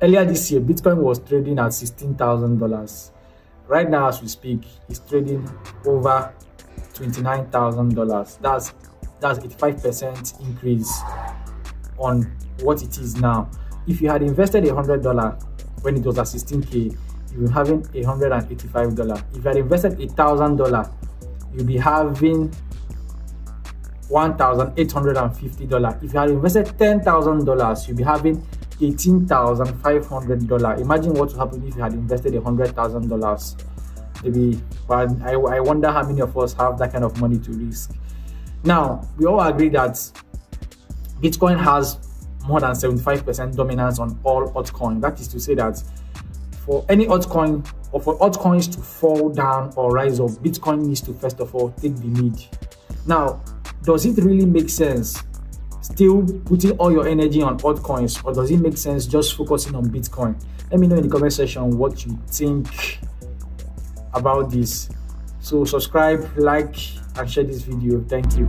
Earlier this year, Bitcoin was trading at $16,000. Right now, as we speak, it's trading over $29,000. That's 85% increase on what it is now. If you had invested $100 when it was at 16K, you'll be having $185. If you had invested $1,000, you'll be having $1,850. If you had invested $10,000, you'll be having $18,500. Imagine what would happen if you had invested $100,000. Maybe, but I wonder how many of us have that kind of money to risk. Now, we all agree that Bitcoin has more than 75% dominance on all altcoins. That is to say that for any altcoin, or for altcoins to fall down or rise up, Bitcoin needs to first of all take the lead. Now, does it really make sense still putting all your energy on altcoins, or does it make sense just focusing on Bitcoin? Let me know in the comment section what you think about this. So subscribe, like, and share this video. Thank you.